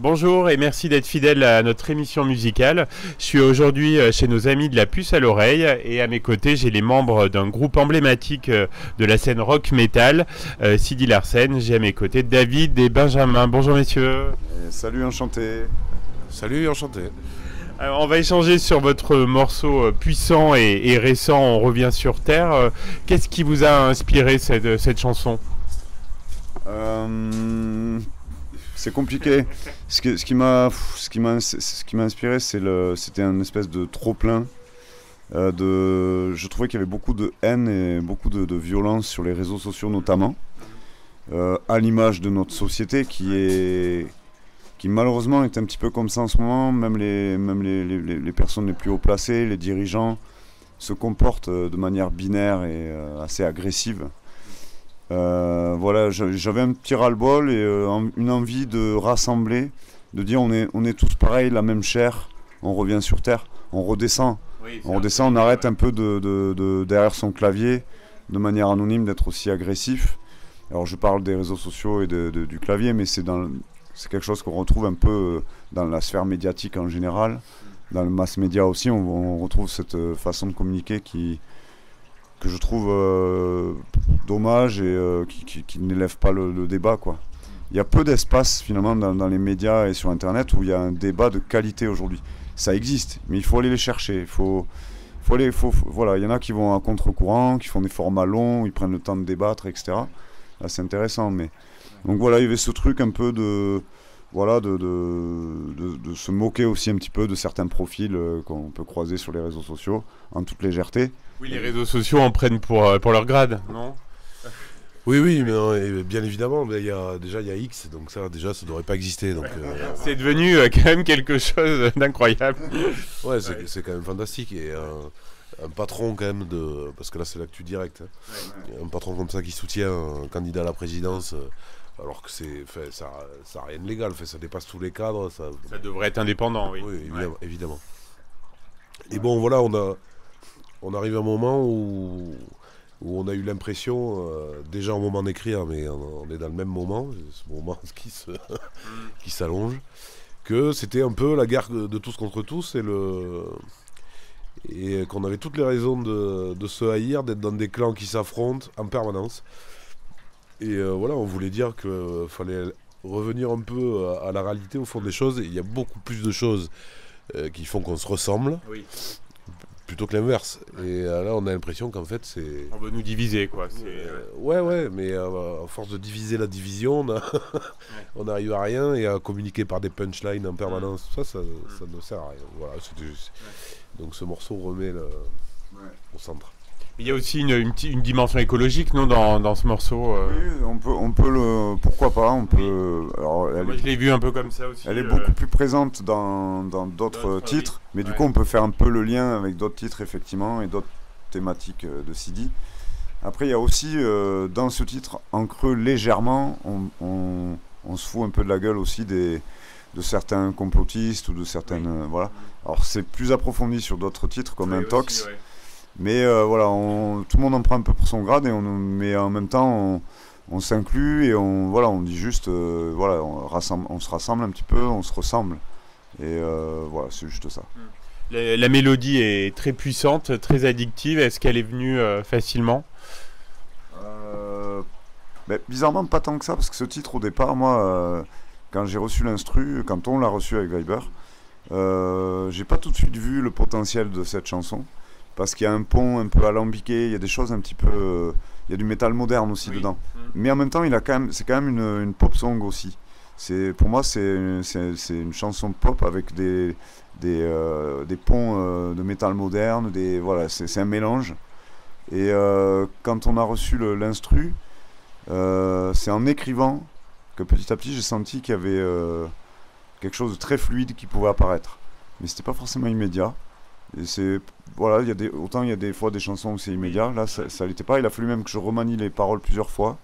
Bonjour et merci d'être fidèle à notre émission musicale. Je suis aujourd'hui chez nos amis de la puce à l'oreille et à mes côtés j'ai les membres d'un groupe emblématique de la scène rock metal, Sidi Larsen. J'ai à mes côtés David et Benjamin. Bonjour messieurs. Salut, enchanté. Salut, enchanté. Alors, on va échanger sur votre morceau puissant et récent, On revient sur Terre. Qu'est-ce qui vous a inspiré cette chanson ? C'est compliqué. Ce qui m'a inspiré, c'était un espèce de trop-plein. Je trouvais qu'il y avait beaucoup de haine et beaucoup de violence sur les réseaux sociaux notamment, à l'image de notre société qui malheureusement est un petit peu comme ça en ce moment. Même les personnes les plus haut placées, les dirigeants, se comportent de manière binaire et assez agressive. Voilà, j'avais un petit ras-le-bol et une envie de rassembler, de dire on est tous pareils, la même chair, on revient sur Terre, on redescend. Oui, on arrête un peu derrière son clavier, de manière anonyme, d'être aussi agressif. Alors je parle des réseaux sociaux et du clavier, mais c'est quelque chose qu'on retrouve un peu dans la sphère médiatique en général. Dans le mass média aussi, on retrouve cette façon de communiquer que je trouve dommage et qui n'élève pas le débat, quoi. Il y a peu d'espace finalement dans les médias et sur internet où il y a un débat de qualité aujourd'hui. Ça existe, mais il faut aller les chercher. Voilà, il y en a qui vont à contre-courant, qui font des formats longs, ils prennent le temps de débattre, etc. Là, c'est intéressant, mais donc voilà, il y avait ce truc un peu de se moquer aussi un petit peu de certains profils qu'on peut croiser sur les réseaux sociaux en toute légèreté. Oui, les réseaux sociaux en prennent pour leur grade, non ? Oui, mais non, bien évidemment, mais il y a X, donc ça devrait pas exister. Donc, c'est devenu quand même quelque chose d'incroyable. Ouais, c'est quand même fantastique. Et un patron quand même parce que là c'est l'actu direct, hein. Ouais. Un patron comme ça qui soutient un candidat à la présidence, alors que ça n'a rien de légal, ça dépasse tous les cadres. Ça devrait être indépendant, oui. Oui, évidemment. Et bon, voilà, on arrive à un moment où on a eu l'impression, déjà au moment d'écrire, mais on est dans le même moment, ce moment qui s'allonge, que c'était un peu la guerre de tous contre tous et qu'on avait toutes les raisons de se haïr, d'être dans des clans qui s'affrontent en permanence. Et voilà, on voulait dire qu'il fallait revenir un peu à la réalité, au fond des choses. Et il y a beaucoup plus de choses qui font qu'on se ressemble. Oui. Plutôt que l'inverse. Et là, on a l'impression qu'en fait, c'est... On veut nous diviser, quoi. Ouais, mais à force de diviser la division, on n'arrive à rien, et à communiquer par des punchlines en permanence, ça ne sert à rien. Voilà, donc ce morceau remet au centre. Il y a aussi une dimension écologique, non, dans ce morceau Oui, on peut pourquoi pas, on peut... Alors, moi, je l'ai vu un peu comme ça aussi. Elle est beaucoup plus présente dans d'autres titres, mais du coup, on peut faire un peu le lien avec d'autres titres, effectivement, et d'autres thématiques de Sidi. Après, il y a aussi, dans ce titre, en creux, légèrement, on se fout un peu de la gueule aussi de certains complotistes ou de certaines... voilà. Alors, c'est plus approfondi sur d'autres titres, comme Intox. Aussi, ouais. Mais voilà, tout le monde en prend un peu pour son grade, mais en même temps, on s'inclut et on dit juste, voilà, on se rassemble un petit peu, on se ressemble. Et voilà, c'est juste ça. La mélodie est très puissante, très addictive. Est-ce qu'elle est venue facilement ? Bizarrement, pas tant que ça, parce que ce titre, au départ, moi, quand j'ai reçu l'instru, quand on l'a reçu avec Viber, j'ai pas tout de suite vu le potentiel de cette chanson. Parce qu'il y a un pont un peu alambiqué, il y a des choses un petit peu... il y a du métal moderne aussi dedans. Mais en même temps, c'est quand même une pop song aussi. Pour moi, c'est une chanson pop avec des ponts de métal moderne. Voilà, c'est un mélange. Et quand on a reçu l'instru, c'est en écrivant que petit à petit, j'ai senti qu'il y avait quelque chose de très fluide qui pouvait apparaître. Mais c'était pas forcément immédiat. Et voilà, autant il y a des fois des chansons où c'est immédiat, là ça l'était pas, il a fallu même que je remanie les paroles plusieurs fois.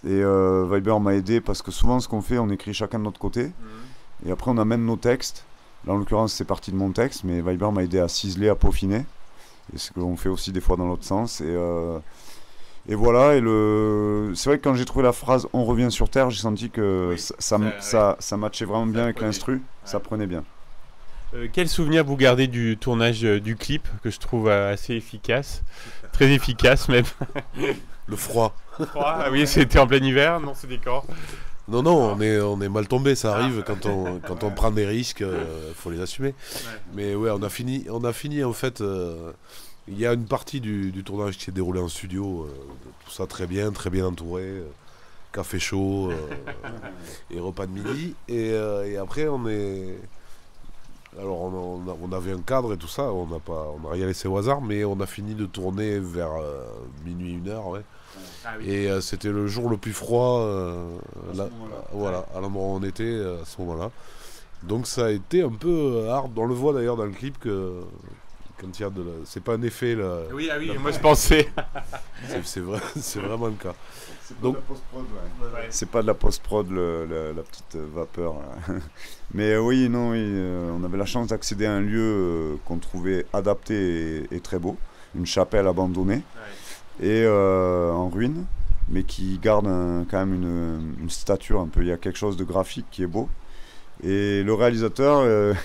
Et Viber m'a aidé parce que souvent ce qu'on fait, on écrit chacun de notre côté, et après on amène nos textes. Là en l'occurrence c'est parti de mon texte, mais Viber m'a aidé à ciseler, à peaufiner, et ce qu'on fait aussi des fois dans l'autre sens. Et voilà, c'est vrai que quand j'ai trouvé la phrase « On revient sur Terre », j'ai senti que ça matchait vraiment bien avec l'instru, ça prenait bien. Quel souvenir vous gardez du tournage du clip, que je trouve assez efficace, très efficace même? Le froid. Ah oui, c'était en plein hiver, non, ce décor? Non, on est mal tombé, ça arrive quand on prend des risques, faut les assumer. Ouais. Mais ouais, on a fini en fait. Il y a une partie du tournage qui s'est déroulée en studio, tout ça très bien entouré, café chaud et repas de midi. Et après on avait un cadre et tout ça, on n'a rien laissé au hasard, mais on a fini de tourner vers minuit, 1h, ouais. Ah oui. Et c'était le jour le plus froid voilà, à l'endroit où on était à ce moment-là. Donc ça a été un peu hard. On le voit d'ailleurs dans le clip que quand il y a c'est pas un effet là. Oui, moi je pensais. c'est vraiment le cas. Donc c'est pas de la post-prod, la petite vapeur. Mais oui, on avait la chance d'accéder à un lieu qu'on trouvait adapté et très beau, une chapelle abandonnée. Et en ruine, mais qui garde quand même une stature un peu. Il y a quelque chose de graphique qui est beau. Et le réalisateur,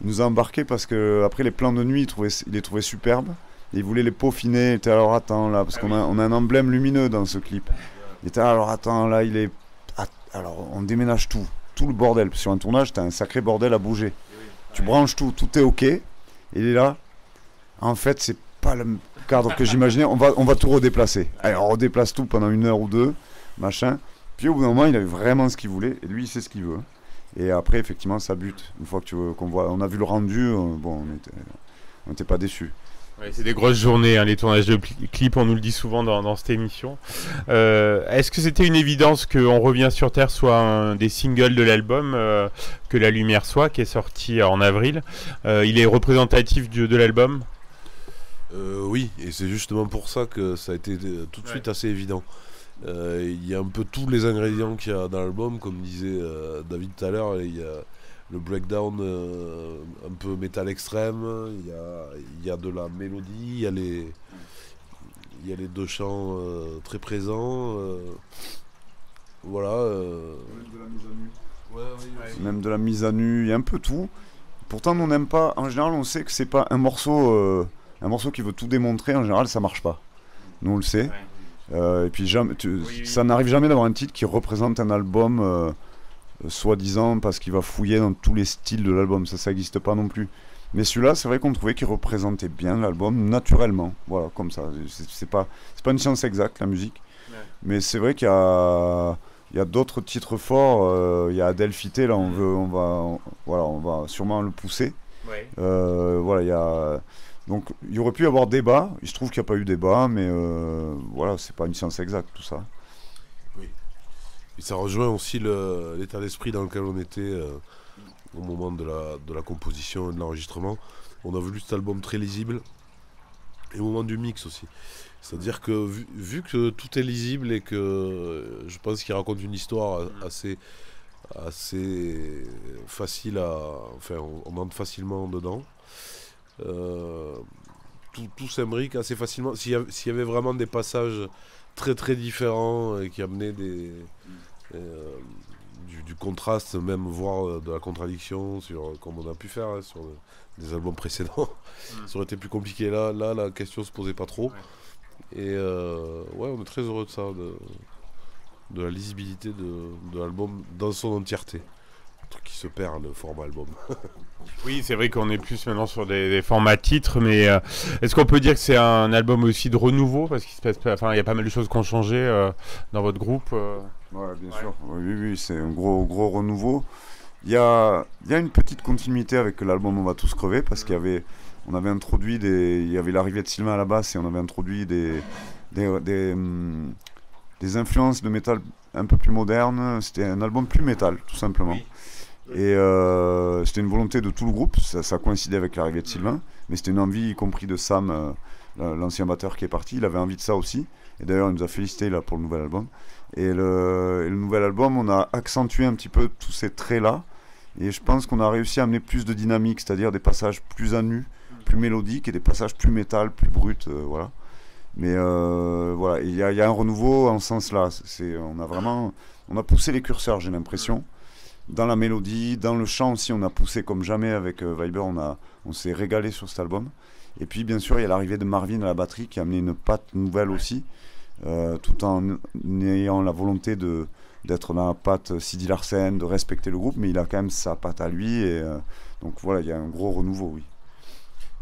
il nous a embarqués parce que après les plans de nuit, il les trouvait superbes. Et il voulait les peaufiner. Il était alors attends là, parce qu'on a un emblème lumineux dans ce clip. Il était alors attends là, alors on déménage tout le bordel. Sur un tournage, t'as un sacré bordel à bouger. Tu branches tout est ok. Et il est là. En fait, c'est pas le cadre que j'imaginais, on va tout redéplacer. Allez, on redéplace tout pendant 1 heure ou 2, machin. Puis au bout d'un moment, il avait vraiment ce qu'il voulait, et lui, il sait ce qu'il veut. Et après, effectivement, ça bute. Une fois qu'on voit, on a vu le rendu, bon, on n'était pas déçus. Ouais, c'est des grosses journées, hein, les tournages de clips, on nous le dit souvent dans cette émission. Est-ce que c'était une évidence qu'on revient sur Terre soit un des singles de l'album que La Lumière soit, qui est sorti en avril? Il est représentatif de l'album? Oui, et c'est justement pour ça que ça a été tout de suite assez évident. Il y a un peu tous les ingrédients qu'il y a dans l'album, comme disait David tout à l'heure. Il y a le breakdown un peu métal extrême, il y a de la mélodie, il y a les deux chants très présents. Voilà. Même de la mise à nu. Même de la mise à nu, il y a un peu tout. Pourtant, on n'aime pas. En général, on sait que c'est pas un morceau qui veut tout démontrer. En général, ça marche pas. Nous, on le sait. Et puis, ça n'arrive jamais d'avoir un titre qui représente un album, soi-disant, parce qu'il va fouiller dans tous les styles de l'album. Ça n'existe pas non plus. Mais celui-là, c'est vrai qu'on trouvait qu'il représentait bien l'album naturellement. Voilà, comme ça. C'est pas une science exacte, la musique. Ouais. Mais c'est vrai qu'il y a d'autres titres forts. Il y a Adelphité, là, on va sûrement le pousser. Ouais. Voilà, il y a. Donc il y aurait pu y avoir débat, il se trouve qu'il n'y a pas eu débat, mais voilà, c'est pas une science exacte tout ça. Oui. Et ça rejoint aussi l'état d'esprit dans lequel on était au moment de la composition et de l'enregistrement. On a voulu cet album très lisible, et au moment du mix aussi. C'est-à-dire que vu que tout est lisible et que je pense qu'il raconte une histoire assez facile enfin on entre facilement dedans. Tout s'imbrique assez facilement. S'il y avait vraiment des passages très très différents qui amenaient du contraste, même voire de la contradiction, comme on a pu faire sur des albums précédents, ça aurait été plus compliqué. Là, la question se posait pas trop. Ouais. Et on est très heureux de ça, de la lisibilité de l'album dans son entièreté. Qui se perd le format album. Oui, c'est vrai qu'on est plus maintenant sur des formats titres, mais est-ce qu'on peut dire que c'est un album aussi de renouveau, parce qu'il se passe, il y a pas mal de choses qui ont changé dans votre groupe. Ouais, bien sûr. Oui, c'est un gros renouveau. Il y a une petite continuité avec l'album On va tous crever, parce qu'on avait introduit il y avait l'arrivée de Sylvain à la basse et on avait introduit des influences de métal un peu plus modernes. C'était un album plus métal, tout simplement. Oui. Et c'était une volonté de tout le groupe, ça coïncidait avec l'arrivée de Sylvain, mais c'était une envie, y compris de Sam, l'ancien batteur qui est parti, il avait envie de ça aussi, et d'ailleurs il nous a félicité là, pour le nouvel album. Et le nouvel album, on a accentué un petit peu tous ces traits-là, et je pense qu'on a réussi à amener plus de dynamique, c'est-à-dire des passages plus à nu, plus mélodiques, et des passages plus métal, plus bruts, voilà. Mais voilà, il y a un renouveau en ce sens-là. On a poussé les curseurs, j'ai l'impression. Dans la mélodie, dans le chant aussi, on a poussé comme jamais avec Viber. On s'est régalé sur cet album. Et puis, bien sûr, il y a l'arrivée de Marvin à la batterie qui a amené une patte nouvelle aussi, tout en ayant la volonté d'être dans la patte Sidi Larsen, de respecter le groupe, mais il a quand même sa patte à lui. Et, donc voilà, il y a un gros renouveau, oui.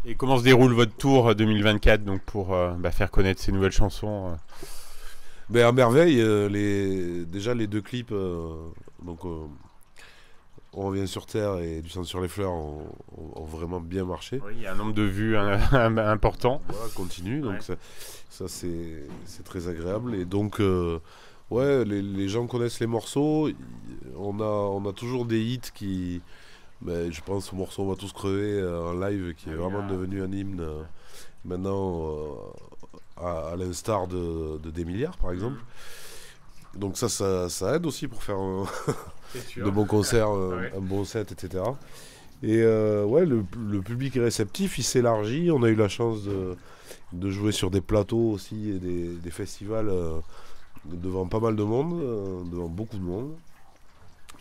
Et comment se déroule votre tour 2024 donc pour faire connaître ces nouvelles chansons Ben, à merveille, déjà les 2 clips, On revient sur Terre et Du sang sur les fleurs ont vraiment bien marché. Oui, il y a un nombre de vues important. Voilà, continue, donc ça c'est très agréable. Et donc, ouais, les gens connaissent les morceaux. On a toujours des hits qui... Ben, je pense au morceau On va tous crever en live qui est vraiment devenu un hymne maintenant à l'instar de Des milliards par exemple. Donc ça aide aussi pour faire de bons concerts, un bon set, etc. Et ouais, le public est réceptif, il s'élargit. On a eu la chance de jouer sur des plateaux aussi et des festivals devant pas mal de monde, devant beaucoup de monde.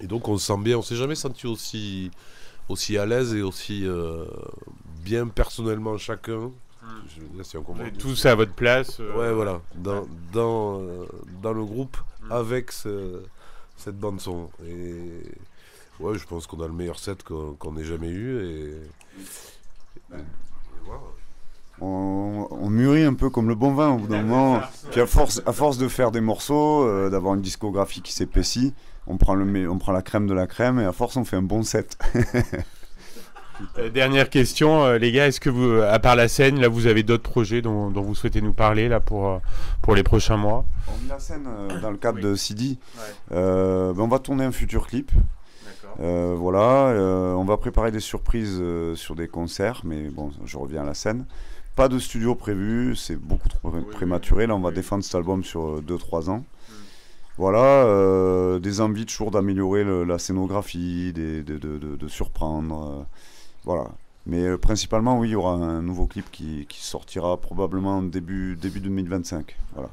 Et donc on se sent bien, on s'est jamais senti aussi à l'aise et aussi bien personnellement chacun. Je veux dire, si on comprend. Vous êtes tous à votre place. Ouais, voilà, dans le groupe avec cette bande son. Et ouais, je pense qu'on a le meilleur set qu'on ait jamais eu. Et voilà. On mûrit un peu comme le bon vin au bout d'un moment. Puis à force de faire des morceaux, d'avoir une discographie qui s'épaissit, on prend la crème de la crème et à force on fait un bon set. Dernière question, les gars, est-ce que vous, à part la scène, là vous avez d'autres projets dont vous souhaitez nous parler là pour les prochains mois? On la scène dans le cadre de Sidi. On va tourner un futur clip. Voilà, on va préparer des surprises sur des concerts, mais bon, je reviens à la scène. Pas de studio prévu, c'est beaucoup trop prématuré. Là, on va défendre cet album sur 2-3 ans. Voilà, des envies toujours d'améliorer la scénographie, de surprendre. Voilà. Mais principalement, oui, il y aura un nouveau clip qui sortira probablement début 2025. Voilà.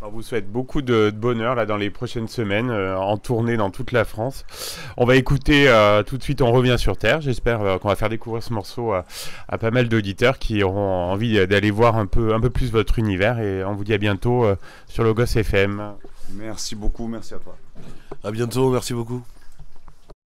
On vous souhaite beaucoup de bonheur là, dans les prochaines semaines, en tournée dans toute la France. On va écouter tout de suite On revient sur Terre. J'espère qu'on va faire découvrir ce morceau à pas mal d'auditeurs qui auront envie d'aller voir un peu plus votre univers. Et on vous dit à bientôt sur Logos FM. Merci beaucoup, merci à toi. À bientôt, merci beaucoup.